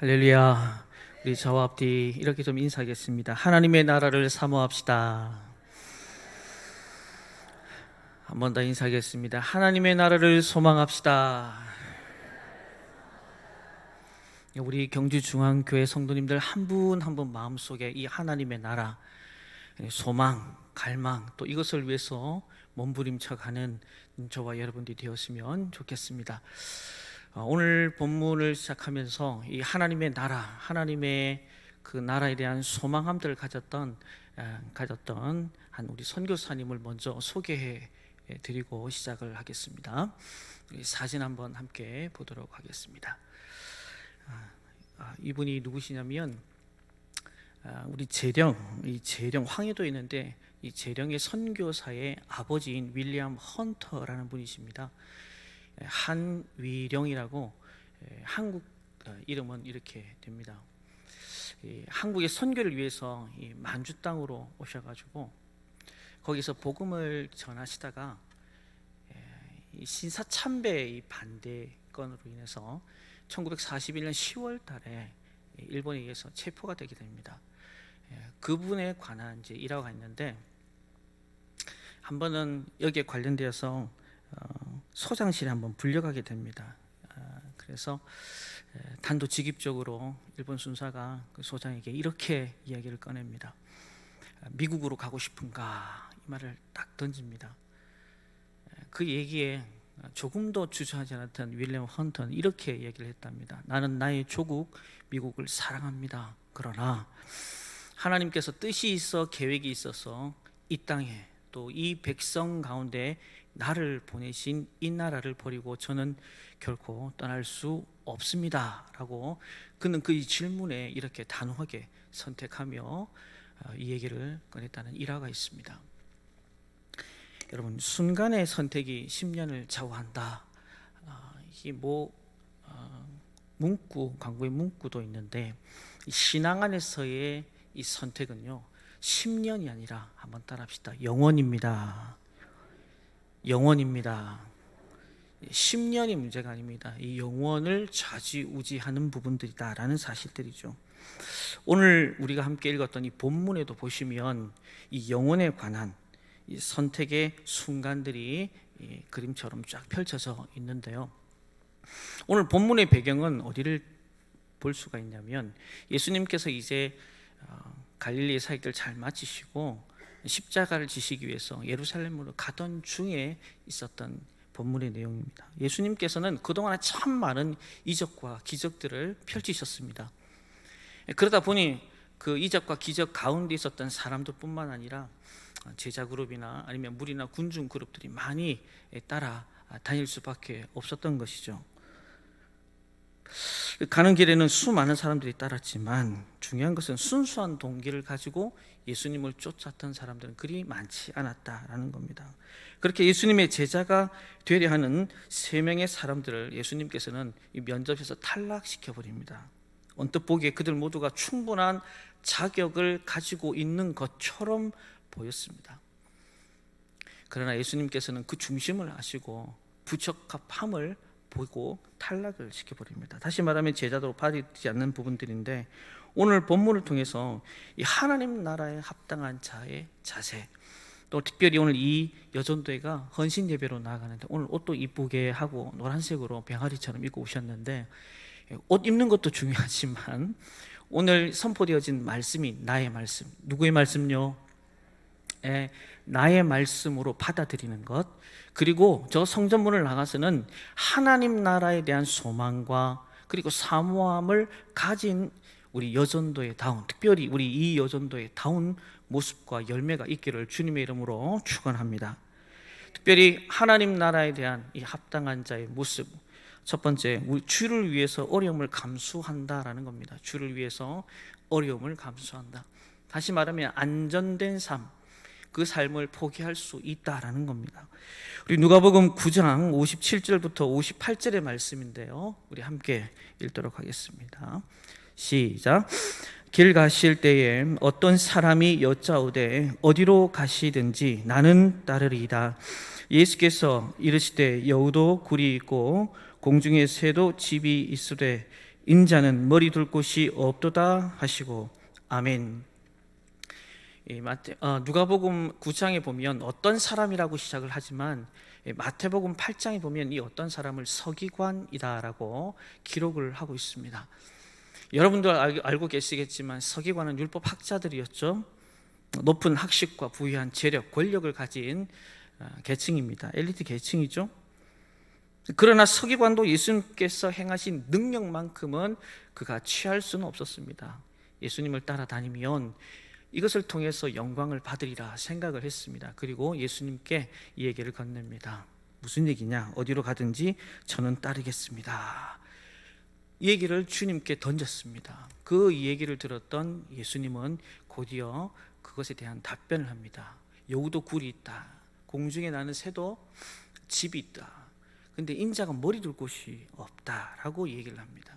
할렐루야. 우리 저와 앞뒤 이렇게 좀 인사하겠습니다. 하나님의 나라를 사모합시다. 한 번 더 인사하겠습니다. 하나님의 나라를 소망합시다. 우리 경주중앙교회 성도님들 한 분 한 분 마음속에 이 하나님의 나라, 소망, 갈망, 또 이것을 위해서 몸부림쳐가는 저와 여러분들이 되었으면 좋겠습니다. 오늘 본문을 시작하면서 이 하나님의 나라, 하나님의 그 나라에 대한 소망함들을 가졌던 한 우리 선교사님을 먼저 소개해 드리고 시작을 하겠습니다. 사진 한번 함께 보도록 하겠습니다. 이분이 누구시냐면 우리 이 재령 황해도에 있는데 이 재령의 선교사의 아버지인 윌리엄 헌터라는 분이십니다. 한위령이라고 한국 이름은 이렇게 됩니다. 한국의 선교를 위해서 만주 땅으로 오셔가지고 거기서 복음을 전하시다가 신사참배의 반대건으로 인해서 1941년 10월 달에 일본에 의해서 체포가 되게 됩니다. 그분에 관한 이제 일화가 있는데 한 번은 여기에 관련되어서 소장실에 한번 불려가게 됩니다. 그래서 단도직입적으로 일본 순사가 그 소장에게 이렇게 이야기를 꺼냅니다. 미국으로 가고 싶은가? 이 말을 딱 던집니다. 그 얘기에 조금도 주저하지 않았던 윌리엄 헌터는 이렇게 얘기를 했답니다. 나는 나의 조국 미국을 사랑합니다. 그러나 하나님께서 뜻이 있어 계획이 있어서 이 땅에 또 이 백성 가운데 나를 보내신 이 나라를 버리고 저는 결코 떠날 수 없습니다 라고 그는 그 질문에 이렇게 단호하게 선택하며 이 얘기를 꺼냈다는 일화가 있습니다. 여러분, 순간의 선택이 10년을 좌우한다. 이 문구, 광고의 문구도 있는데 신앙 안에서의 이 선택은요 10년이 아니라 한번 따라합시다. 영원입니다. 영원입니다. 10년이 문제가 아닙니다. 이 영원을 좌지우지하는 부분들이다라는 사실들이죠. 오늘 우리가 함께 읽었던 이 본문에도 보시면 이 영혼에 관한 이 선택의 순간들이 이 그림처럼 쫙 펼쳐져 있는데요. 오늘 본문의 배경은 어디를 볼 수가 있냐면 예수님께서 이제 갈릴리의 사역을 잘 마치시고 십자가를 지시기 위해서 예루살렘으로 가던 중에 있었던 본문의 내용입니다. 예수님께서는 그동안 참 많은 이적과 기적들을 펼치셨습니다. 그러다 보니 그 이적과 기적 가운데 있었던 사람들 뿐만 아니라 제자 그룹이나 아니면 무리나 군중 그룹들이 많이 따라 다닐 수밖에 없었던 것이죠. 가는 길에는 수많은 사람들이 따랐지만 중요한 것은 순수한 동기를 가지고 예수님을 쫓았던 사람들은 그리 많지 않았다라는 겁니다. 그렇게 예수님의 제자가 되려 하는 3명의 사람들을 예수님께서는 이 면접에서 탈락시켜 버립니다. 언뜻 보기에 그들 모두가 충분한 자격을 가지고 있는 것처럼 보였습니다. 그러나 예수님께서는 그 중심을 아시고 부적합함을 보고 탈락을 시켜버립니다. 다시 말하면 제자도로 받지 않는 부분들인데 오늘 본문을 통해서 이 하나님 나라에 합당한 자의 자세, 또 특별히 오늘 이 여전도회가 헌신 예배로 나아가는데 오늘 옷도 이쁘게 하고 노란색으로 병아리처럼 입고 오셨는데 옷 입는 것도 중요하지만 오늘 선포되어진 말씀이 나의 말씀, 누구의 말씀요? 나의 말씀으로 받아들이는 것, 그리고 저 성전문을 나가서는 하나님 나라에 대한 소망과 그리고 사모함을 가진 우리 여전도의 다운, 특별히 우리 이 여전도의 다운 모습과 열매가 있기를 주님의 이름으로 축원합니다. 특별히 하나님 나라에 대한 이 합당한 자의 모습, 첫 번째, 우리 주를 위해서 어려움을 감수한다라는 겁니다. 주를 위해서 어려움을 감수한다. 다시 말하면 안전된 삶, 그 삶을 포기할 수 있다라는 겁니다. 우리 누가복음 9장 57절부터 58절의 말씀인데요, 우리 함께 읽도록 하겠습니다. 시작. 길 가실 때에 어떤 사람이 여짜오되 어디로 가시든지 나는 따르리이다. 예수께서 이르시되 여우도 굴이 있고 공중에 새도 집이 있으되 인자는 머리 둘 곳이 없도다 하시고 아멘. 누가복음 9장에 보면 어떤 사람이라고 시작을 하지만 마태복음 8장에 보면 이 어떤 사람을 서기관이다라고 기록을 하고 있습니다. 여러분들 알고 계시겠지만 서기관은 율법 학자들이었죠. 높은 학식과 부유한 재력, 권력을 가진 계층입니다. 엘리트 계층이죠. 그러나 서기관도 예수님께서 행하신 능력만큼은 그가 취할 수는 없었습니다. 예수님을 따라다니면 이것을 통해서 영광을 받으리라 생각을 했습니다. 그리고 예수님께 이 얘기를 건넵니다. 무슨 얘기냐? 어디로 가든지 저는 따르겠습니다. 이 얘기를 주님께 던졌습니다. 그 이 얘기를 들었던 예수님은 곧이어 그것에 대한 답변을 합니다. 여우도 굴이 있다. 공중에 나는 새도 집이 있다. 근데 인자가 머리 둘 곳이 없다라고 얘기를 합니다.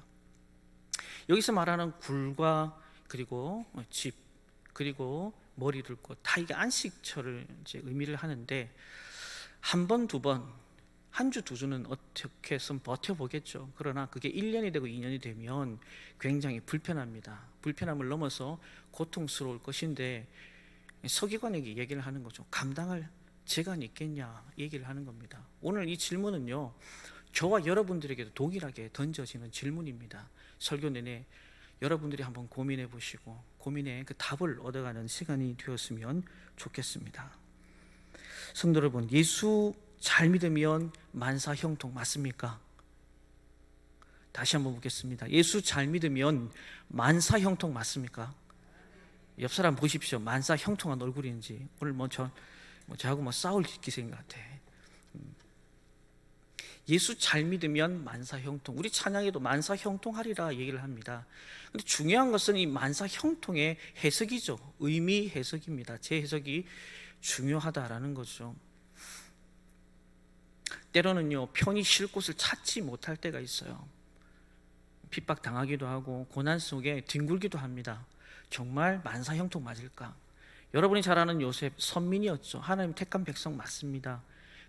여기서 말하는 굴과 그리고 집 그리고 머리 둘 곳 다 이게 안식처를 이제 의미를 하는데 한 번, 두 번, 한 주, 두 주는 어떻게 해서 버텨보겠죠. 그러나 그게 1년이 되고 2년이 되면 굉장히 불편합니다. 불편함을 넘어서 고통스러울 것인데 서기관에게 얘기를 하는 거죠. 감당할 재간이 있겠냐 얘기를 하는 겁니다. 오늘 이 질문은요, 저와 여러분들에게도 동일하게 던져지는 질문입니다. 설교 내내 여러분들이 한번 고민해 보시고 고민의 그 답을 얻어가는 시간이 되었으면 좋겠습니다. 성도 여러분, 예수 잘 믿으면 만사 형통 맞습니까? 다시 한번 묻겠습니다. 예수 잘 믿으면 만사 형통 맞습니까? 옆 사람 보십시오. 만사 형통한 얼굴인지. 오늘 저하고 싸울 기세인 것 같아. 예수 잘 믿으면 만사 형통. 우리 찬양에도 만사 형통하리라 얘기를 합니다. 근데 중요한 것은 이 만사 형통의 해석이죠. 의미 해석입니다. 제 해석이 중요하다라는 거죠. 때로는요, 편히 쉴 곳을 찾지 못할 때가 있어요. 핍박 당하기도 하고 고난 속에 뒹굴기도 합니다. 정말 만사 형통 맞을까? 여러분이 잘 아는 요셉, 선민이었죠. 하나님 택한 백성 맞습니다.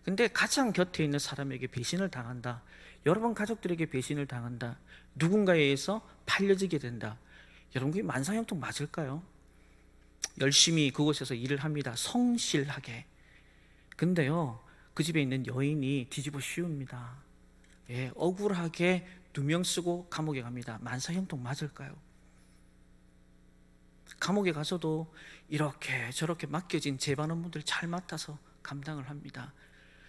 근데 가장 곁에 있는 사람에게 배신을 당한다. 여러분 가족들에게 배신을 당한다. 누군가에 의해서 팔려지게 된다. 여러분 그게 만사형통 맞을까요? 열심히 그곳에서 일을 합니다. 성실하게. 근데요, 그 집에 있는 여인이 뒤집어 씌웁니다. 억울하게 누명 쓰고 감옥에 갑니다. 만사형통 맞을까요? 감옥에 가서도 이렇게 저렇게 맡겨진 재반 업무들 잘 맡아서 감당을 합니다.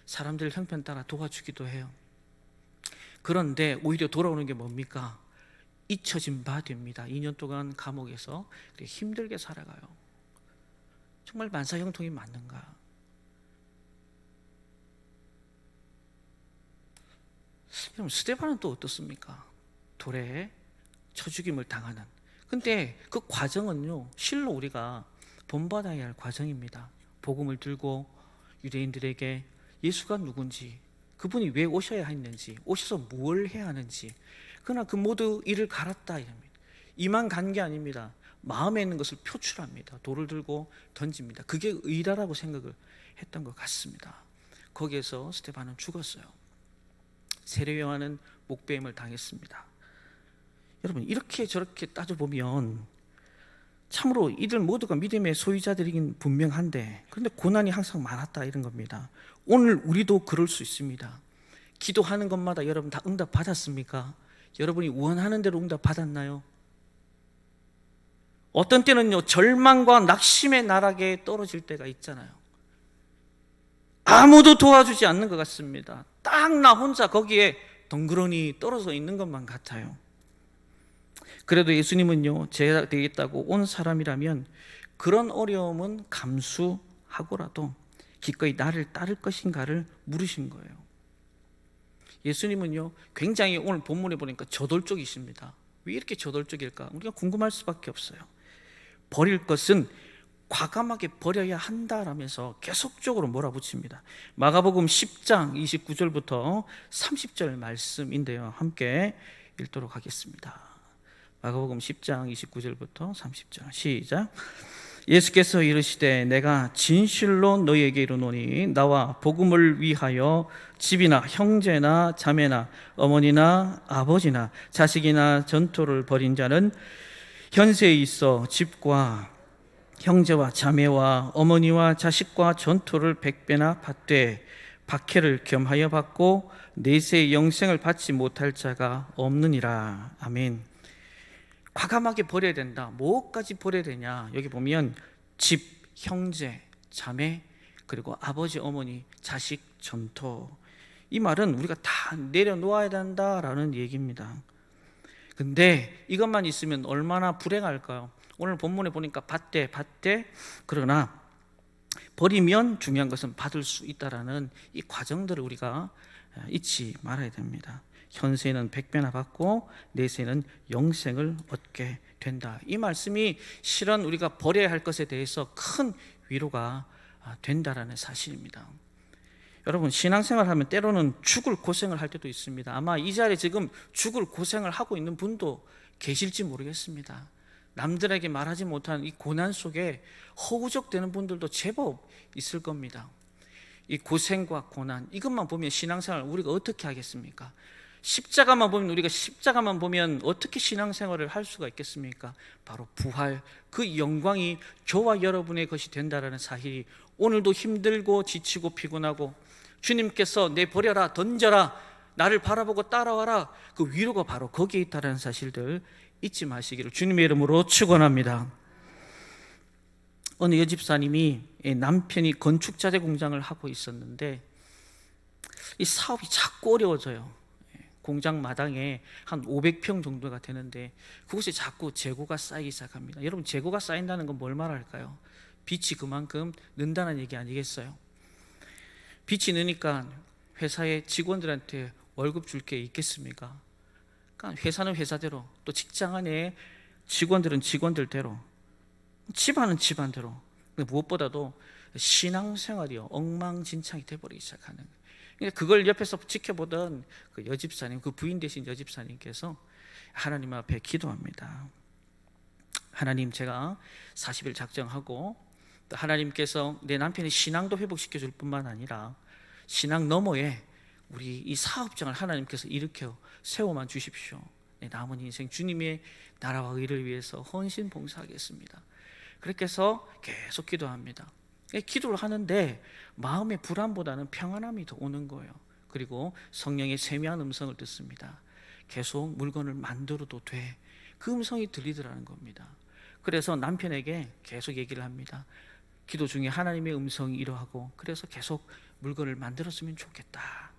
사람들 형편 따라 도와주기도 해요. 그런데 오히려 돌아오는 게 뭡니까? 잊혀진 바 됩니다. 2년 동안 감옥에서 힘들게 살아가요. 정말 만사형통이 맞는가? 여러분, 스데반은 또 어떻습니까? 돌에 쳐 죽임을 당하는. 근데 그 과정은요, 실로 우리가 본받아야 할 과정입니다. 복음을 들고 유대인들에게 예수가 누군지, 그분이 왜 오셔야 했는지, 오셔서 뭘 해야 하는지, 그러나 그 모두 이를 갈았다 이랍니다. 이만 간 게 아닙니다. 마음에 있는 것을 표출합니다. 돌을 들고 던집니다. 그게 의라라고 생각을 했던 것 같습니다. 거기에서 스데반은 죽었어요. 세례 요한은 목배임을 당했습니다. 여러분, 이렇게 저렇게 따져보면 참으로 이들 모두가 믿음의 소유자들이긴 분명한데, 그런데 고난이 항상 많았다 이런 겁니다. 오늘 우리도 그럴 수 있습니다. 기도하는 것마다 여러분 다 응답 받았습니까? 여러분이 원하는 대로 응답 받았나요? 어떤 때는요, 절망과 낙심의 나락에 떨어질 때가 있잖아요. 아무도 도와주지 않는 것 같습니다. 딱 나 혼자 거기에 덩그러니 떨어져 있는 것만 같아요. 그래도 예수님은요, 제가 되겠다고 온 사람이라면 그런 어려움은 감수하고라도 기꺼이 나를 따를 것인가를 물으신 거예요. 예수님은요, 굉장히 오늘 본문에 보니까 저돌적이십니다. 왜 이렇게 저돌적일까? 우리가 궁금할 수밖에 없어요. 버릴 것은 과감하게 버려야 한다라면서 계속적으로 몰아붙입니다. 마가복음 10장 29절부터 30절 말씀인데요, 함께 읽도록 하겠습니다. 마가복음 10장 29절부터 30절 시작. 예수께서 이르시되 내가 진실로 너희에게 이르노니 나와 복음을 위하여 집이나 형제나 자매나 어머니나 아버지나 자식이나 전토를 벌인 자는 현세에 있어 집과 형제와 자매와 어머니와 자식과 전토를 100배나 받되 박해를 겸하여 받고 내세의 영생을 받지 못할 자가 없느니라. 아멘. 과감하게 버려야 된다. 뭐까지 버려야 되냐? 여기 보면 집, 형제, 자매, 그리고 아버지, 어머니, 자식, 전토. 이 말은 우리가 다 내려놓아야 된다라는 얘기입니다. 근데 이것만 있으면 얼마나 불행할까요? 오늘 본문에 보니까 받되 그러나 버리면 중요한 것은 받을 수 있다라는 이 과정들을 우리가 잊지 말아야 됩니다. 현세는 100배나 받고 내세는 영생을 얻게 된다. 이 말씀이 실은 우리가 버려야 할 것에 대해서 큰 위로가 된다라는 사실입니다. 여러분, 신앙생활 하면 때로는 죽을 고생을 할 때도 있습니다. 아마 이 자리에 지금 죽을 고생을 하고 있는 분도 계실지 모르겠습니다. 남들에게 말하지 못한 이 고난 속에 허우적대는 분들도 제법 있을 겁니다. 이 고생과 고난, 이것만 보면 신앙생활 우리가 어떻게 하겠습니까? 십자가만 보면 어떻게 신앙생활을 할 수가 있겠습니까? 바로 부활, 그 영광이 저와 여러분의 것이 된다라는 사실이 오늘도 힘들고 지치고 피곤하고 주님께서 내버려라, 던져라, 나를 바라보고 따라와라, 그 위로가 바로 거기에 있다는 사실들 잊지 마시기를 주님의 이름으로 축원합니다. 어느 여집사님이 남편이 건축자재 공장을 하고 있었는데 이 사업이 자꾸 어려워져요. 공장 마당에 한 500평 정도가 되는데 그곳에 자꾸 재고가 쌓이기 시작합니다. 여러분, 재고가 쌓인다는 건 뭘 말할까요? 빚이 그만큼 는다는 얘기 아니겠어요? 빚이 느니까 회사의 직원들한테 월급 줄 게 있겠습니까? 그러니까 회사는 회사대로, 또 직장 안에 직원들은 직원들대로, 집안은 집안대로, 무엇보다도 신앙생활이요 엉망진창이 돼버리기 시작하는 거예요. 그러니까 그걸 옆에서 지켜보던 그 여집사님, 그 부인 되신 여집사님께서 하나님 앞에 기도합니다. 하나님, 제가 40일 작정하고 또 하나님께서 내 남편의 신앙도 회복시켜 줄 뿐만 아니라 신앙 너머에 우리 이 사업장을 하나님께서 일으켜 세워만 주십시오. 내 남은 인생 주님의 나라와 의를 위해서 헌신 봉사하겠습니다. 그렇게 해서 계속 기도합니다. 기도를 하는데 마음의 불안보다는 평안함이 더 오는 거예요. 그리고 성령의 세미한 음성을 듣습니다. 계속 물건을 만들어도 돼. 그 음성이 들리더라는 겁니다. 그래서 남편에게 계속 얘기를 합니다. 기도 중에 하나님의 음성이 이러하고 그래서 계속 물건을 만들었으면 좋겠다.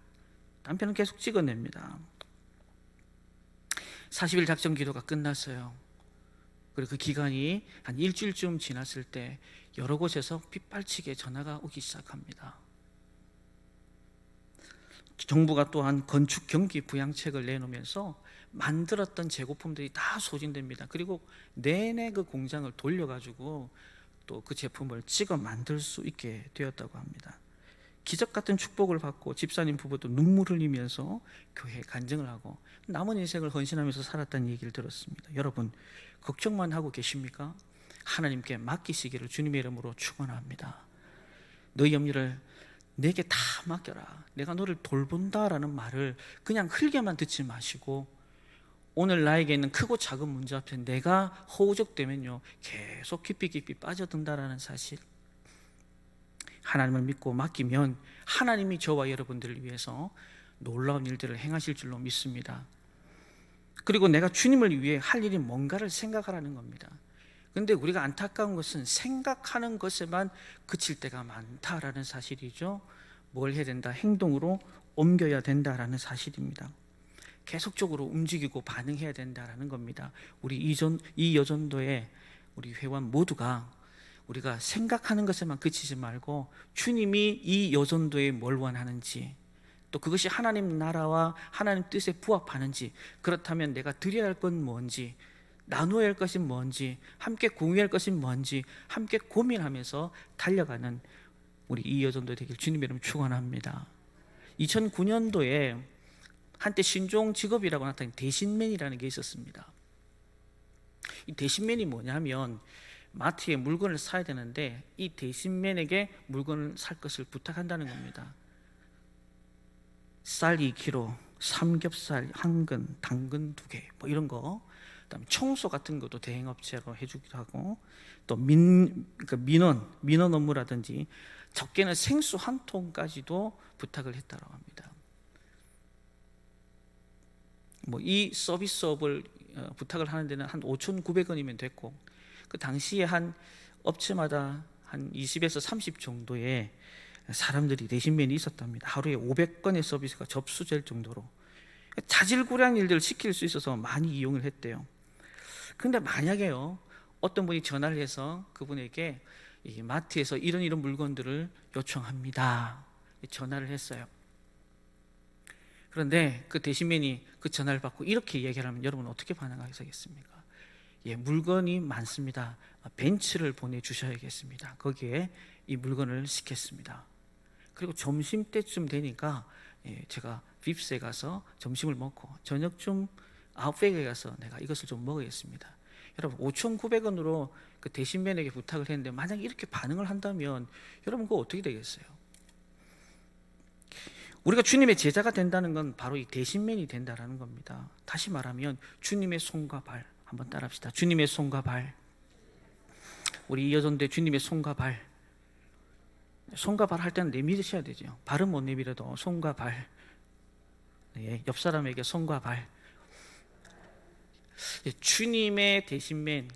남편은 계속 찍어냅니다. 40일 작전 기도가 끝났어요. 그리고 그 기간이 한 일주일쯤 지났을 때 여러 곳에서 빗발치게 전화가 오기 시작합니다. 정부가 또한 건축 경기 부양책을 내놓으면서 만들었던 재고품들이 다 소진됩니다. 그리고 내내 그 공장을 돌려가지고 또 그 제품을 찍어 만들 수 있게 되었다고 합니다. 기적 같은 축복을 받고 집사님 부부도 눈물을 흘리면서 교회에 간증을 하고 남은 인생을 헌신하면서 살았다는 얘기를 들었습니다. 여러분, 걱정만 하고 계십니까? 하나님께 맡기시기를 주님의 이름으로 축원합니다. 너희 염려를 내게 다 맡겨라, 내가 너를 돌본다라는 말을 그냥 흘게만 듣지 마시고 오늘 나에게 있는 크고 작은 문제 앞에 내가 허우적대면요 계속 깊이 빠져든다라는 사실, 하나님을 믿고 맡기면 하나님이 저와 여러분들을 위해서 놀라운 일들을 행하실 줄로 믿습니다. 그리고 내가 주님을 위해 할 일이 뭔가를 생각하라는 겁니다. 그런데 우리가 안타까운 것은 생각하는 것에만 그칠 때가 많다라는 사실이죠. 뭘 해야 된다? 행동으로 옮겨야 된다라는 사실입니다. 계속적으로 움직이고 반응해야 된다라는 겁니다. 우리 이 여전도의 우리 회원 모두가 우리가 생각하는 것에만 그치지 말고 주님이 이 여전도에 뭘 원하는지, 또 그것이 하나님 나라와 하나님 뜻에 부합하는지, 그렇다면 내가 드려야 할 건 뭔지, 나누어야 할 것이 뭔지, 함께 공유할 것이 뭔지 함께 고민하면서 달려가는 우리 이 여전도 되길 주님의 이름으로 축원합니다. 2009년도에 한때 신종 직업이라고 나타낸 대신맨이라는 게 있었습니다. 이 대신맨이 뭐냐면 마트에 물건을 사야 되는데 이 대신맨에게 물건을 살 것을 부탁한다는 겁니다. 쌀 2kg, 삼겹살 1근, 당근 2개, 뭐 이런 거. 그다음에 청소 같은 것도 대행업체로 해주기도 하고, 또 그러니까 민원 업무라든지 적게는 생수 1통까지도 부탁을 했다고 합니다. 뭐 이 서비스업을 부탁을 하는 데는 한 5,900원이면 됐고, 그 당시에 한 업체마다 한 20에서 30 정도의 사람들이 대신맨이 있었답니다. 하루에 500건의 서비스가 접수될 정도로 자질구레한 일들을 시킬 수 있어서 많이 이용을 했대요. 그런데 만약에요, 어떤 분이 전화를 해서 그분에게 이 마트에서 이런 물건들을 요청합니다, 전화를 했어요. 그런데 그 대신맨이 그 전화를 받고 이렇게 얘기를 하면 여러분 어떻게 반응하시겠습니까? 예, 물건이 많습니다. 벤츠를 보내주셔야겠습니다. 거기에 이 물건을 시켰습니다. 그리고 점심때쯤 되니까 제가 빕스에 가서 점심을 먹고 저녁쯤 아웃백에 가서 내가 이것을 좀 먹어야겠습니다. 여러분 5,900원으로 그 대신맨에게 부탁을 했는데 만약에 이렇게 반응을 한다면 여러분 그거 어떻게 되겠어요? 우리가 주님의 제자가 된다는 건 바로 이 대신맨이 된다는 겁니다. 다시 말하면 주님의 손과 발, 한번 따라합시다. 주님의 손과 발. 우리 이어전대 주님의 손과 발. 손과 발 할 때는 내밀으셔야 되죠. 발은 못 내밀어도 손과 발. 예, 옆 사람에게 손과 발. 주님의 대신맨,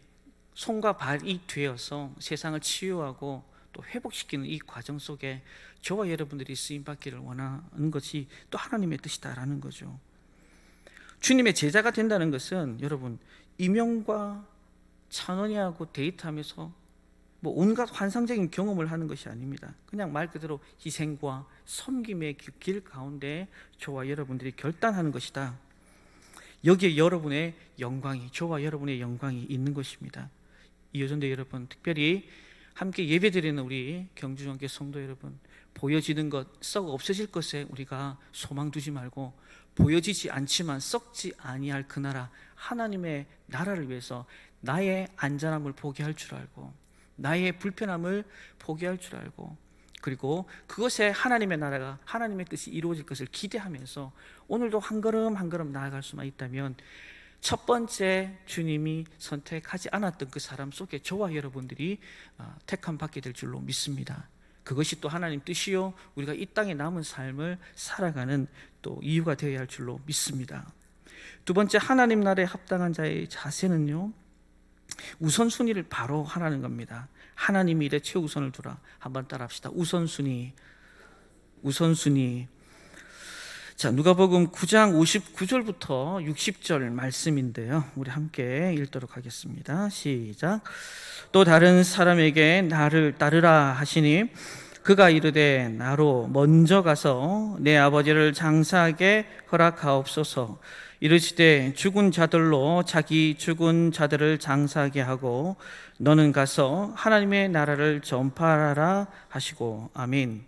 손과 발이 되어서 세상을 치유하고 또 회복시키는 이 과정 속에 저와 여러분들이 쓰임받기를 원하는 것이 또 하나님의 뜻이다라는 거죠. 주님의 제자가 된다는 것은 여러분 이명과 찬원이하고 데이트하면서 뭐 온갖 환상적인 경험을 하는 것이 아닙니다. 그냥 말 그대로 희생과 섬김의 길 가운데 저와 여러분들이 결단하는 것이다. 여기에 여러분의 영광이, 저와 여러분의 영광이 있는 것입니다. 이어전대 여러분, 특별히 함께 예배드리는 우리 경주정교 성도 여러분, 보여지는 것, 썩 없어질 것에 우리가 소망 두지 말고 보여지지 않지만 썩지 아니할 그 나라, 하나님의 나라를 위해서 나의 안전함을 포기할 줄 알고, 나의 불편함을 포기할 줄 알고, 그리고 그것에 하나님의 나라가, 하나님의 뜻이 이루어질 것을 기대하면서 오늘도 한 걸음 한 걸음 나아갈 수만 있다면 첫 번째 주님이 선택하지 않았던 그 사람 속에 저와 여러분들이 택함 받게 될 줄로 믿습니다. 그것이 또 하나님 뜻이요, 우리가 이 땅에 남은 삶을 살아가는 또 이유가 되어야 할 줄로 믿습니다. 두 번째, 하나님 나라에 합당한 자의 자세는요, 우선순위를 바로 하라는 겁니다. 하나님 일에 최우선을 두라. 한번 따라합시다. 우선순위. 자, 누가복음 9장 59절부터 60절 말씀인데요, 우리 함께 읽도록 하겠습니다. 시작. 또 다른 사람에게 나를 따르라 하시니 그가 이르되 나로 먼저 가서 내 아버지를 장사하게 허락하옵소서. 이르시되 죽은 자들로 자기 죽은 자들을 장사하게 하고 너는 가서 하나님의 나라를 전파하라 하시고. 아멘.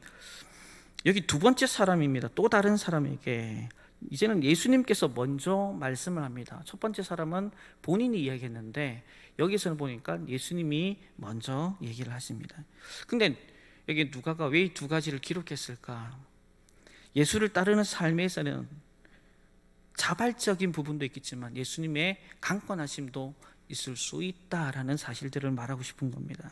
여기 두 번째 사람입니다. 또 다른 사람에게. 이제는 예수님께서 먼저 말씀을 합니다. 첫 번째 사람은 본인이 이야기했는데 여기서는 보니까 예수님이 먼저 얘기를 하십니다. 근데 여기 누가가 왜 이 두 가지를 기록했을까? 예수를 따르는 삶에서는 자발적인 부분도 있겠지만 예수님의 강권하심도 있을 수 있다라는 사실들을 말하고 싶은 겁니다.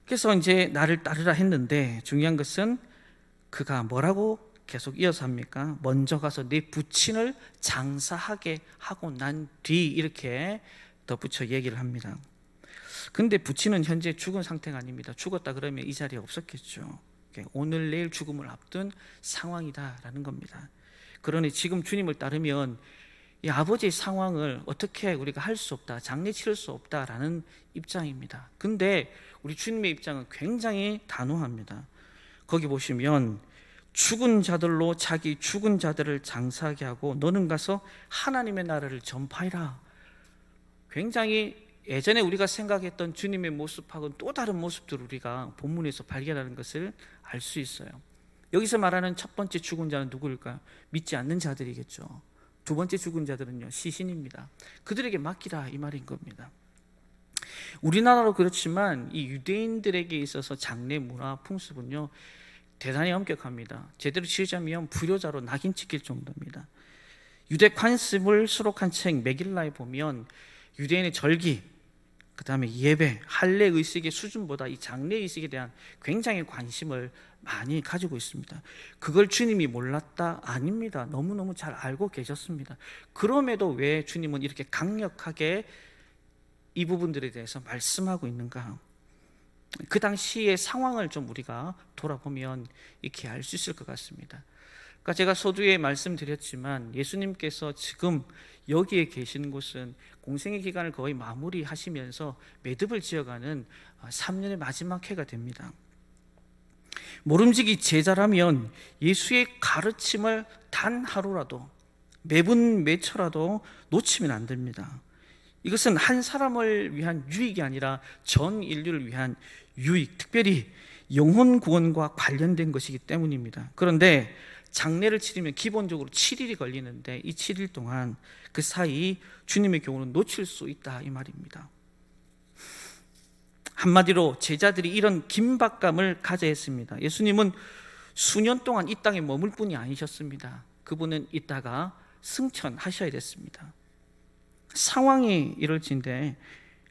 그래서 이제 나를 따르라 했는데 중요한 것은 그가 뭐라고 계속 이어서 합니까? 먼저 가서 내 부친을 장사하게 하고 난 뒤, 이렇게 덧붙여 얘기를 합니다. 근데 부친은 현재 죽은 상태가 아닙니다. 죽었다 그러면 이 자리에 없었겠죠. 오늘 내일 죽음을 앞둔 상황이다라는 겁니다. 그러니 지금 주님을 따르면 이 아버지의 상황을 어떻게 우리가 할 수 없다, 장례 치를 수 없다라는 입장입니다. 근데 우리 주님의 입장은 굉장히 단호합니다. 거기 보시면 죽은 자들로 자기 죽은 자들을 장사하게 하고 너는 가서 하나님의 나라를 전파해라. 굉장히 예전에 우리가 생각했던 주님의 모습하고는 또 다른 모습들을 우리가 본문에서 발견하는 것을 알 수 있어요. 여기서 말하는 첫 번째 죽은 자는 누구일까요? 믿지 않는 자들이겠죠. 두 번째 죽은 자들은요, 시신입니다. 그들에게 맡기라 이 말인 겁니다. 우리나라도 그렇지만 이 유대인들에게 있어서 장례 문화 풍습은요 대단히 엄격합니다. 제대로 치르자면 불효자로 낙인 찍힐 정도입니다. 유대 관습을 수록한 책 메길라에 보면 유대인의 절기, 그 다음에 예배, 할례 의식의 수준보다 이 장례 의식에 대한 굉장히 관심을 많이 가지고 있습니다. 그걸 주님이 몰랐다? 아닙니다. 너무너무 잘 알고 계셨습니다. 그럼에도 왜 주님은 이렇게 강력하게 이 부분들에 대해서 말씀하고 있는가? 그 당시의 상황을 좀 우리가 돌아보면 이렇게 알 수 있을 것 같습니다. 그러니까 제가 서두에 말씀드렸지만 예수님께서 지금 여기에 계시는 곳은 공생의 기간을 거의 마무리하시면서 매듭을 지어가는 3년의 마지막 해가 됩니다. 모름지기 제자라면 예수의 가르침을 단 하루라도, 매분 매초라도 놓치면 안 됩니다. 이것은 한 사람을 위한 유익이 아니라 전 인류를 위한 유익, 특별히 영혼 구원과 관련된 것이기 때문입니다. 그런데 장례를 치르면 기본적으로 7일이 걸리는데 이 7일 동안 그 사이 주님의 경우는 놓칠 수 있다 이 말입니다. 한마디로 제자들이 이런 긴박감을 가져야 했습니다. 예수님은 수년 동안 이 땅에 머물 뿐이 아니셨습니다. 그분은 이따가 승천하셔야 됐습니다. 상황이 이럴진데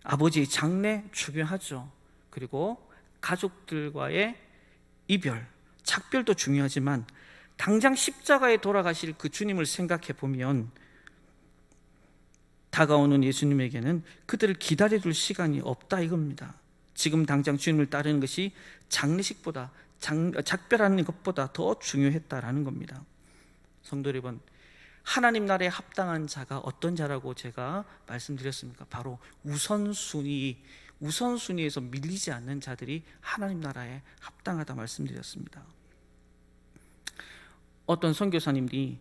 아버지의 장례 중요하죠. 그리고 가족들과의 이별, 작별도 중요하지만 당장 십자가에 돌아가실 그 주님을 생각해 보면 다가오는 예수님에게는 그들을 기다려줄 시간이 없다 이겁니다. 지금 당장 주님을 따르는 것이 장례식보다 작별하는 것보다 더 중요했다라는 겁니다. 성도 여러분, 하나님 나라에 합당한 자가 어떤 자라고 제가 말씀드렸습니까? 바로 우선순위에서 밀리지 않는 자들이 하나님 나라에 합당하다 말씀드렸습니다. 어떤 선교사님들이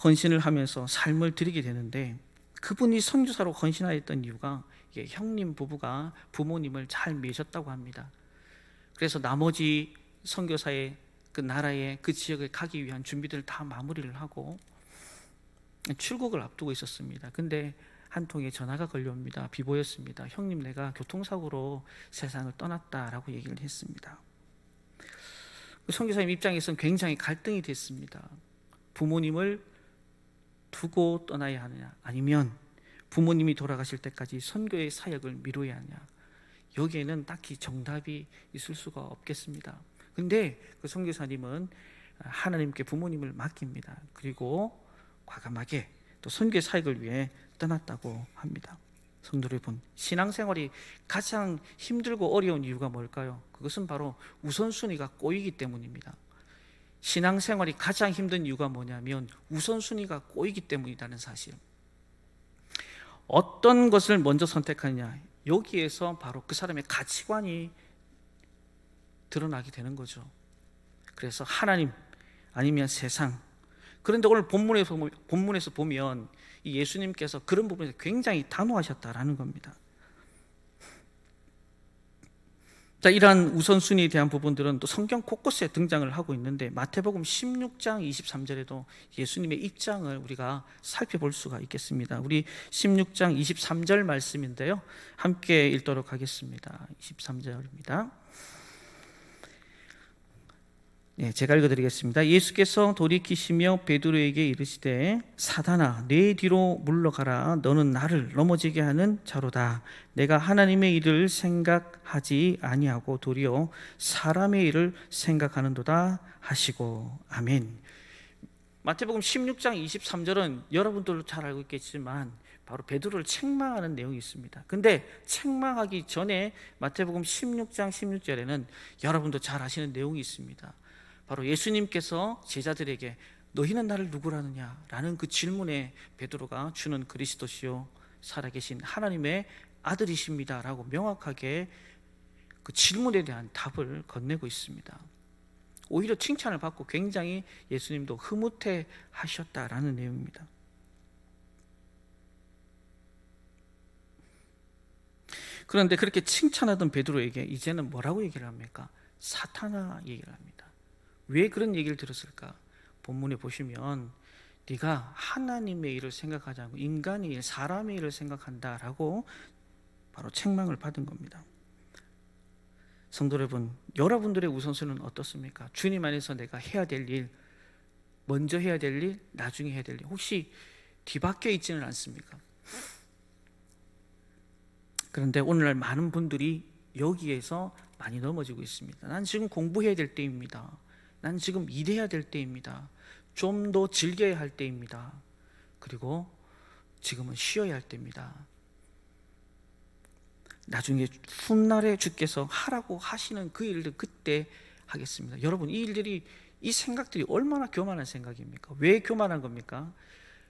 헌신을 하면서 삶을 드리게 되는데 그분이 선교사로 헌신하였던 이유가 형님 부부가 부모님을 잘 모셨다고 합니다. 그래서 나머지 선교사의 그 나라에 그 지역에 가기 위한 준비들을 다 마무리를 하고 출국을 앞두고 있었습니다. 근데 한 통의 전화가 걸려옵니다. 비보였습니다. 형님, 내가 교통사고로 세상을 떠났다라고 얘기를 했습니다. 그 선교사님 입장에서는 굉장히 갈등이 됐습니다. 부모님을 두고 떠나야 하느냐, 아니면 부모님이 돌아가실 때까지 선교의 사역을 미뤄야 하느냐, 여기에는 딱히 정답이 있을 수가 없겠습니다. 근데 그 선교사님은 하나님께 부모님을 맡깁니다. 그리고 과감하게 또 선교의 사역을 위해 떠났다고 합니다. 성도 여러분, 신앙생활이 가장 힘들고 어려운 이유가 뭘까요? 그것은 바로 우선순위가 꼬이기 때문입니다. 신앙생활이 가장 힘든 이유가 뭐냐면 우선순위가 꼬이기 때문이라는 사실. 어떤 것을 먼저 선택하느냐, 여기에서 바로 그 사람의 가치관이 드러나게 되는 거죠. 그래서 하나님 아니면 세상. 그런데 오늘 본문에서 보면 이 예수님께서 그런 부분에서 굉장히 단호하셨다라는 겁니다. 자, 이러한 우선순위에 대한 부분들은 또 성경 곳곳에 등장을 하고 있는데 마태복음 16장 23절에도 예수님의 입장을 우리가 살펴볼 수가 있겠습니다. 우리 16장 23절 말씀인데요, 함께 읽도록 하겠습니다. 23절입니다. 네, 제가 읽어드리겠습니다. 예수께서 돌이키시며 베드로에게 이르시되 사단아, 내 뒤로 물러가라. 너는 나를 넘어지게 하는 자로다. 내가 하나님의 일을 생각하지 아니하고 도리어 사람의 일을 생각하는도다 하시고. 아멘. 마태복음 16장 23절은 여러분들도 잘 알고 있겠지만 바로 베드로를 책망하는 내용이 있습니다. 근데 책망하기 전에 마태복음 16장 16절에는 여러분도 잘 아시는 내용이 있습니다. 바로 예수님께서 제자들에게 너희는 나를 누구라느냐 라는 그 질문에 베드로가 주는 그리스도시요 살아계신 하나님의 아들이십니다 라고 명확하게 그 질문에 대한 답을 건네고 있습니다. 오히려 칭찬을 받고 굉장히 예수님도 흐뭇해 하셨다라는 내용입니다. 그런데 그렇게 칭찬하던 베드로에게 이제는 뭐라고 얘기를 합니까? 사탄아 얘기를 합니다. 왜 그런 얘기를 들었을까? 본문에 보시면 네가 하나님의 일을 생각하지 않고 인간의 일, 사람의 일을 생각한다라고 바로 책망을 받은 겁니다. 성도 여러분, 여러분들의 우선순위는 어떻습니까? 주님 안에서 내가 해야 될 일, 먼저 해야 될 일, 나중에 해야 될 일, 혹시 뒤바뀌어 있지는 않습니까? 그런데 오늘날 많은 분들이 여기에서 많이 넘어지고 있습니다. 난 지금 공부해야 될 때입니다. 난 지금 일해야 될 때입니다. 좀 더 즐겨야 할 때입니다. 그리고 지금은 쉬어야 할 때입니다. 나중에 훗날에 주께서 하라고 하시는 그 일들 그때 하겠습니다. 여러분, 이 일들이, 이 생각들이 얼마나 교만한 생각입니까? 왜 교만한 겁니까?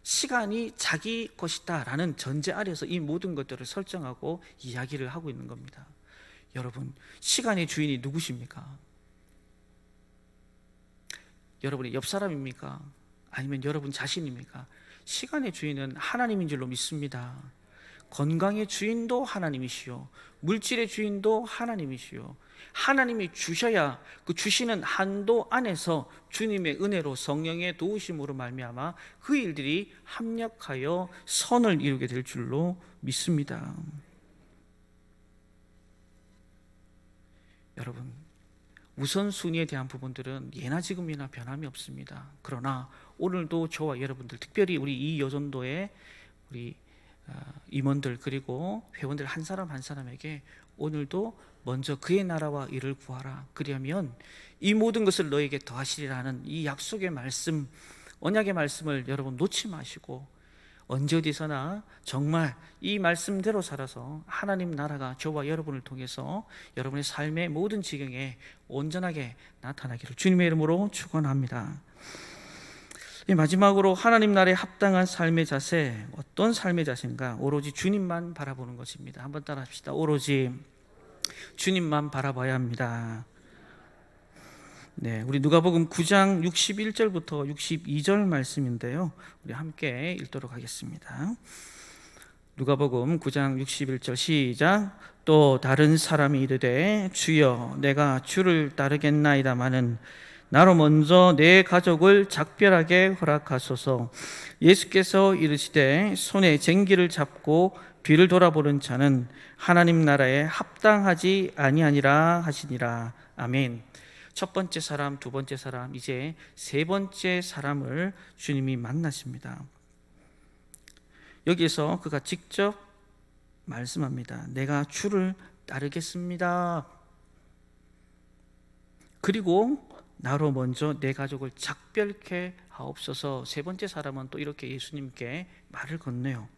시간이 자기 것이다 라는 전제 아래서 이 모든 것들을 설정하고 이야기를 하고 있는 겁니다. 여러분, 시간의 주인이 누구십니까? 여러분의 옆 사람입니까? 아니면 여러분 자신입니까? 시간의 주인은 하나님인 줄로 믿습니다. 건강의 주인도 하나님이시요, 물질의 주인도 하나님이시요, 하나님이 주셔야 그 주시는 한도 안에서 주님의 은혜로 성령의 도우심으로 말미암아 그 일들이 합력하여 선을 이루게 될 줄로 믿습니다. 여러분, 우선순위에 대한 부분들은 예나 지금이나 변함이 없습니다. 그러나 오늘도 저와 여러분들, 특별히 우리 이 여전도의 우리 임원들 그리고 회원들 한 사람 한 사람에게 오늘도 먼저 그의 나라와 일을 구하라, 그리하면 이 모든 것을 너에게 더하시리라는 이 약속의 말씀, 언약의 말씀을 여러분 놓지 마시고 언제 어디서나 정말 이 말씀대로 살아서 하나님 나라가 저와 여러분을 통해서 여러분의 삶의 모든 지경에 온전하게 나타나기를 주님의 이름으로 축원합니다. 마지막으로 하나님 나라에 합당한 삶의 자세, 어떤 삶의 자세인가? 오로지 주님만 바라보는 것입니다. 한번 따라 합시다. 오로지 주님만 바라봐야 합니다. 네, 우리 누가복음 9장 61절부터 62절 말씀인데요, 우리 함께 읽도록 하겠습니다. 누가복음 9장 61절 시작. 또 다른 사람이 이르되 주여 내가 주를 따르겠나이다마는 나로 먼저 내 가족을 작별하게 허락하소서. 예수께서 이르시되 손에 쟁기를 잡고 뒤를 돌아보는 자는 하나님 나라에 합당하지 아니하니라 하시니라. 아멘. 첫 번째 사람, 두 번째 사람, 이제 세 번째 사람을 주님이 만나십니다. 여기에서 그가 직접 말씀합니다. 내가 주를 따르겠습니다. 그리고 나로 먼저 내 가족을 작별케 하옵소서. 세 번째 사람은 또 이렇게 예수님께 말을 건네요.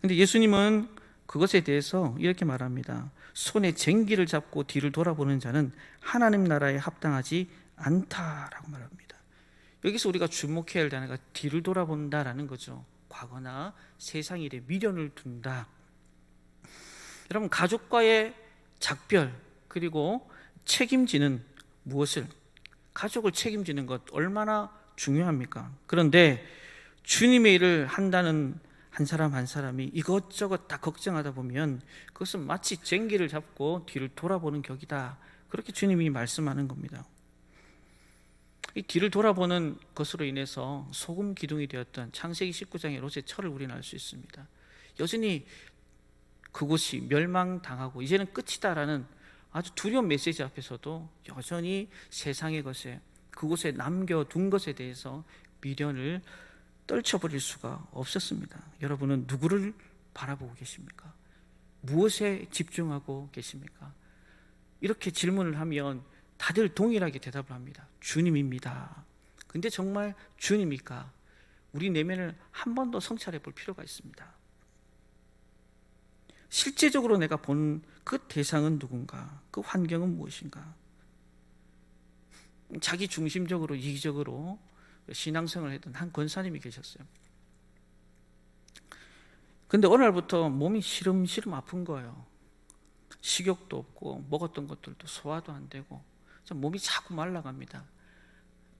근데 예수님은 그것에 대해서 이렇게 말합니다. 손에 쟁기를 잡고 뒤를 돌아보는 자는 하나님 나라에 합당하지 않다라고 말합니다. 여기서 우리가 주목해야 할 단어가 뒤를 돌아본다라는 거죠. 과거나 세상 일에 미련을 둔다. 여러분, 가족과의 작별 그리고 책임지는 무엇을, 가족을 책임지는 것 얼마나 중요합니까? 그런데 주님의 일을 한다는 한 사람 한 사람이 이것저것 다 걱정하다 보면 그것은 마치 쟁기를 잡고 뒤를 돌아보는 격이다, 그렇게 주님이 말씀하는 겁니다. 이 뒤를 돌아보는 것으로 인해서 소금 기둥이 되었던 창세기 19장의 롯의 철을 우리는 알 수 있습니다. 여전히 그곳이 멸망당하고 이제는 끝이다라는 아주 두려운 메시지 앞에서도 여전히 세상의 것에, 그곳에 남겨둔 것에 대해서 미련을 떨쳐버릴 수가 없었습니다. 여러분은 누구를 바라보고 계십니까? 무엇에 집중하고 계십니까? 이렇게 질문을 하면 다들 동일하게 대답을 합니다. 주님입니다. 근데 정말 주님입니까? 우리 내면을 한 번 더 성찰해 볼 필요가 있습니다. 실제적으로 내가 본 그 대상은 누군가? 그 환경은 무엇인가? 자기 중심적으로 이기적으로 신앙생활을 했던 한 권사님이 계셨어요. 근데 어느 날부터 몸이 시름시름 아픈 거예요. 식욕도 없고 먹었던 것들도 소화도 안 되고 몸이 자꾸 말라갑니다.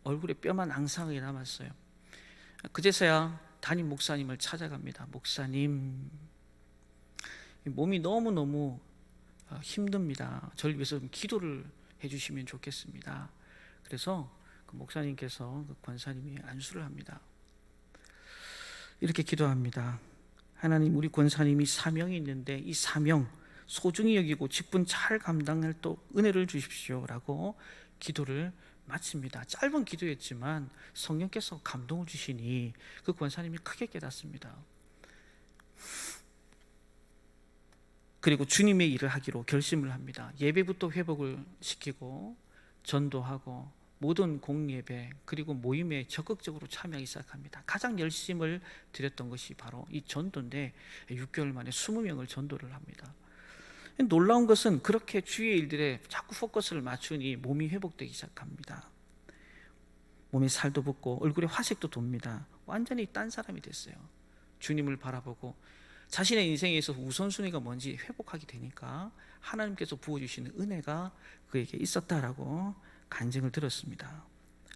얼굴에 뼈만 앙상하게 남았어요. 그제서야 담임 목사님을 찾아갑니다. 목사님, 몸이 너무너무 힘듭니다. 저를 위해서 좀 기도를 해주시면 좋겠습니다. 그래서 그 목사님께서 그 권사님이 안수를 합니다. 이렇게 기도합니다. 하나님, 우리 권사님이 사명이 있는데 이 사명 소중히 여기고 직분 잘 감당할 또 은혜를 주십시오라고 기도를 마칩니다. 짧은 기도였지만 성령께서 감동을 주시니 그 권사님이 크게 깨닫습니다. 그리고 주님의 일을 하기로 결심을 합니다. 예배부터 회복을 시키고 전도하고 모든 공예배 그리고 모임에 적극적으로 참여하기 시작합니다. 가장 열심을 들였던 것이 바로 이 전도인데 6개월 만에 20명을 전도를 합니다. 놀라운 것은 그렇게 주의 일들에 자꾸 포커스를 맞추니 몸이 회복되기 시작합니다. 몸에 살도 붙고 얼굴에 화색도 돕니다. 완전히 딴 사람이 됐어요. 주님을 바라보고 자신의 인생에 있어서 우선순위가 뭔지 회복하게 되니까 하나님께서 부어주시는 은혜가 그에게 있었다라고 간증을 들었습니다.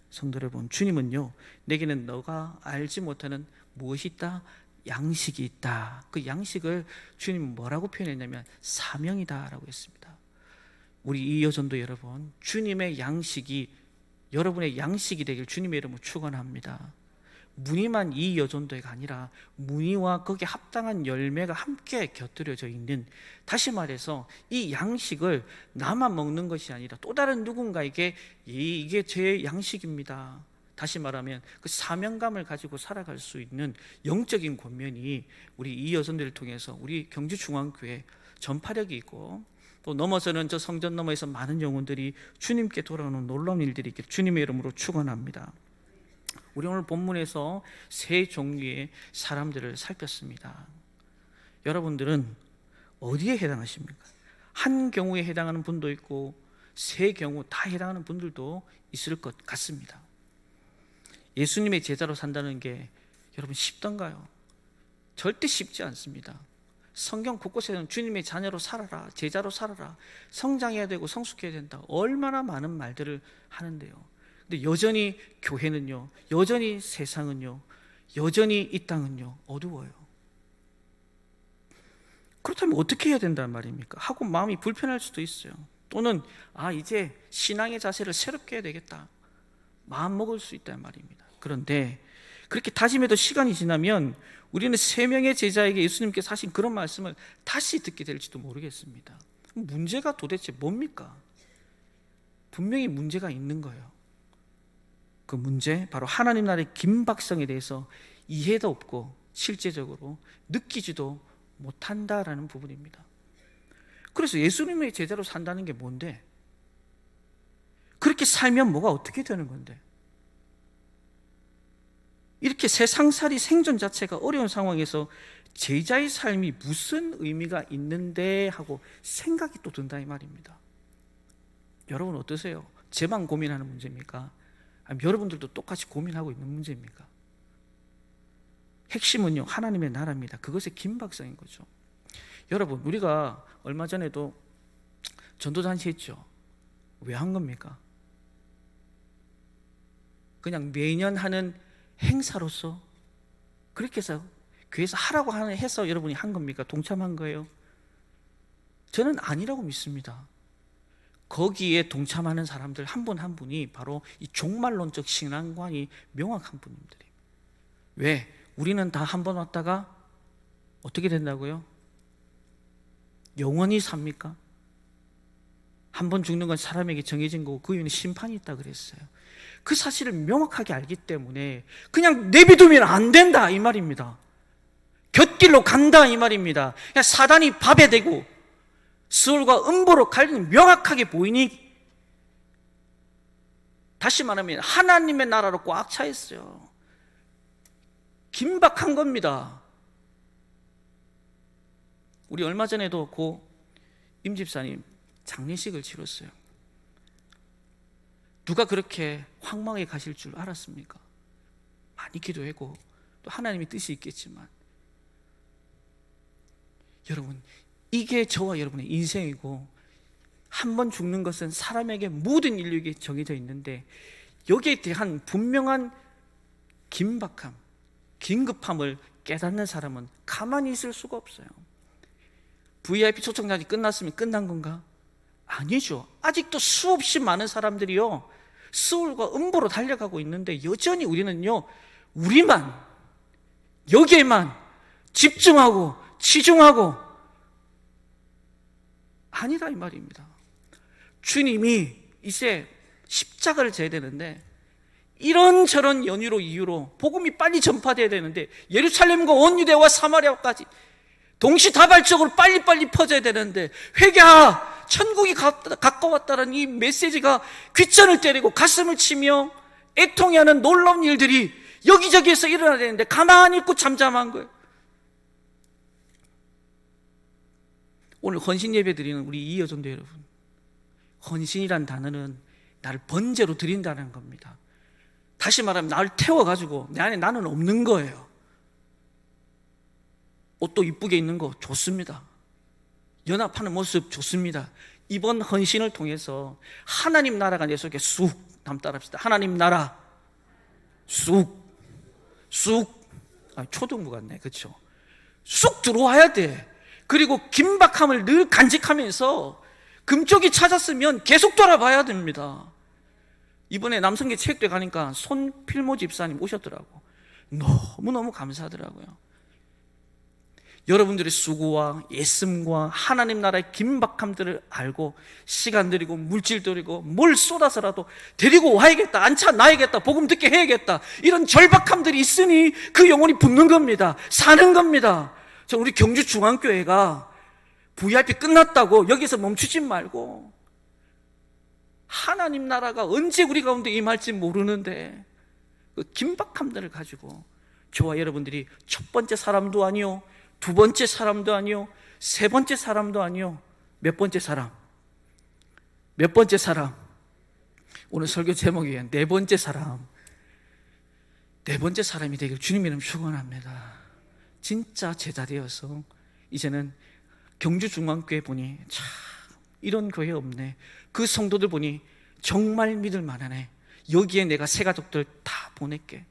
성도 여러분, 주님은요, 내게는 너가 알지 못하는 무엇이 있다? 양식이 있다. 그 양식을 주님은 뭐라고 표현했냐면 사명이다라고 했습니다. 우리 이여전도 여러분, 주님의 양식이 여러분의 양식이 되길 주님의 이름으로 축원합니다. 무늬만 이 여전도가 아니라 무늬와 거기에 합당한 열매가 함께 곁들여져 있는, 다시 말해서 이 양식을 나만 먹는 것이 아니라 또 다른 누군가에게 이게 제 양식입니다. 다시 말하면 그 사명감을 가지고 살아갈 수 있는 영적인 권면이 우리 이 여전들을 통해서 우리 경주중앙교회 전파력이 있고, 또 넘어서는 저 성전 너머에서 많은 영혼들이 주님께 돌아오는 놀라운 일들이 있길 주님의 이름으로 축원합니다. 우리 오늘 본문에서 세 종류의 사람들을 살폈습니다. 여러분들은 어디에 해당하십니까? 한 경우에 해당하는 분도 있고 세 경우 다 해당하는 분들도 있을 것 같습니다. 예수님의 제자로 산다는 게 여러분 쉽던가요? 절대 쉽지 않습니다. 성경 곳곳에는 주님의 자녀로 살아라, 제자로 살아라, 성장해야 되고 성숙해야 된다, 얼마나 많은 말들을 하는데요. 근데 여전히 교회는요, 여전히 세상은요, 여전히 이 땅은요 어두워요. 그렇다면 어떻게 해야 된단 말입니까? 하고 마음이 불편할 수도 있어요. 또는 이제 신앙의 자세를 새롭게 해야 되겠다, 마음 먹을 수 있단 말입니다. 그런데 그렇게 다짐해도 시간이 지나면 우리는 세 명의 제자에게 예수님께서 하신 그런 말씀을 다시 듣게 될지도 모르겠습니다. 문제가 도대체 뭡니까? 분명히 문제가 있는 거예요. 그 문제, 바로 하나님 나라의 긴박성에 대해서 이해도 없고 실제적으로 느끼지도 못한다라는 부분입니다. 그래서 예수님의 제자로 산다는 게 뭔데? 그렇게 살면 뭐가 어떻게 되는 건데? 이렇게 세상살이 생존 자체가 어려운 상황에서 제자의 삶이 무슨 의미가 있는데 하고 생각이 또 든다 이 말입니다. 여러분 어떠세요? 제만 고민하는 문제입니까? 아니면 여러분들도 똑같이 고민하고 있는 문제입니까? 핵심은요, 하나님의 나라입니다. 그것의 긴박성인 거죠. 여러분, 우리가 얼마 전에도 전도잔치 했죠. 왜 한 겁니까? 그냥 매년 하는 행사로서 그렇게 해서 교회에서 하라고 해서 여러분이 한 겁니까? 동참한 거예요? 저는 아니라고 믿습니다. 거기에 동참하는 사람들 한 분 한 분이 바로 이 종말론적 신앙관이 명확한 분들이에요. 왜? 우리는 다 한 번 왔다가 어떻게 된다고요? 영원히 삽니까? 한 번 죽는 건 사람에게 정해진 거고 그 이후에는 심판이 있다 그랬어요. 그 사실을 명확하게 알기 때문에 그냥 내비두면 안 된다 이 말입니다. 곁길로 간다 이 말입니다. 그냥 사단이 밥에 대고 스올과 음보로 갈리는 명확하게 보이니, 다시 말하면 하나님의 나라로 꽉 차 있어요. 긴박한 겁니다. 우리 얼마 전에도 고 임 집사님 장례식을 치렀어요. 누가 그렇게 황망하게 가실 줄 알았습니까? 많이 기도하고 또 하나님의 뜻이 있겠지만, 여러분 이게 저와 여러분의 인생이고, 한 번 죽는 것은 사람에게 모든 인류에게 정해져 있는데 여기에 대한 분명한 긴박함, 긴급함을 깨닫는 사람은 가만히 있을 수가 없어요. VIP 초청장이 끝났으면 끝난 건가? 아니죠. 아직도 수없이 많은 사람들이요 스올과 음보로 달려가고 있는데 여전히 우리는요, 우리만 여기에만 집중하고 치중하고 아니다 이 말입니다. 주님이 이제 십자가를 져야 되는데 이런저런 연유로 이유로 복음이 빨리 전파돼야 되는데 예루살렘과 온 유대와 사마리아까지 동시다발적으로 빨리빨리 퍼져야 되는데 회개하 천국이 가까웠다는 이 메시지가 귓전을 때리고 가슴을 치며 애통해하는 놀라운 일들이 여기저기에서 일어나야 되는데 가만히 있고 잠잠한 거예요. 오늘 헌신 예배 드리는 우리 이여전도 여러분, 헌신이란 단어는 나를 번제로 드린다는 겁니다. 다시 말하면 나를 태워가지고 내 안에 나는 없는 거예요. 옷도 이쁘게 입는 거 좋습니다. 연합하는 모습 좋습니다. 이번 헌신을 통해서 하나님 나라가 내 속에 쑥 담따라합시다. 하나님 나라 쑥 초등부 같네, 그렇죠? 쑥 들어와야 돼. 그리고 긴박함을 늘 간직하면서 금쪽이 찾았으면 계속 돌아봐야 됩니다. 이번에 남성계 체육대 가니까 손필모 집사님 오셨더라고. 너무너무 감사하더라고요. 여러분들의 수고와 애씀과 하나님 나라의 긴박함들을 알고 시간 들이고 물질 들이고 뭘 쏟아서라도 데리고 와야겠다, 앉혀놔야겠다, 복음 듣게 해야겠다, 이런 절박함들이 있으니 그 영혼이 붙는 겁니다. 사는 겁니다. 저 우리 경주중앙교회가 VIP 끝났다고 여기서 멈추지 말고 하나님 나라가 언제 우리 가운데 임할지 모르는데 그 긴박함들을 가지고 저와 여러분들이 첫 번째 사람도 아니요, 두 번째 사람도 아니요, 세 번째 사람도 아니요, 몇 번째 사람? 몇 번째 사람? 오늘 설교 제목이 네 번째 사람. 네 번째 사람이 되길 주님 이름 축원합니다. 진짜 제자 되어서 이제는 경주중앙교회 보니 참 이런 교회 없네, 그 성도들 보니 정말 믿을 만하네, 여기에 내가 새 가족들 다 보낼게,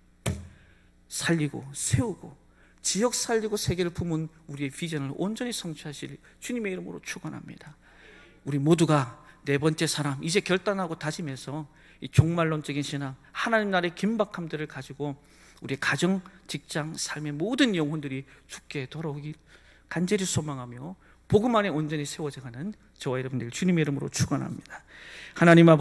살리고 세우고 지역 살리고 세계를 품은 우리의 비전을 온전히 성취하실 주님의 이름으로 축원합니다. 우리 모두가 네 번째 사람 이제 결단하고 다짐해서 이 종말론적인 신앙, 하나님 나라의 긴박함들을 가지고 우리의 가정, 직장, 삶의 모든 영혼들이 주께 돌아오길 간절히 소망하며 복음 안에 온전히 세워져가는 저와 여러분들 주님의 이름으로 축원합니다. 하나님 아버지,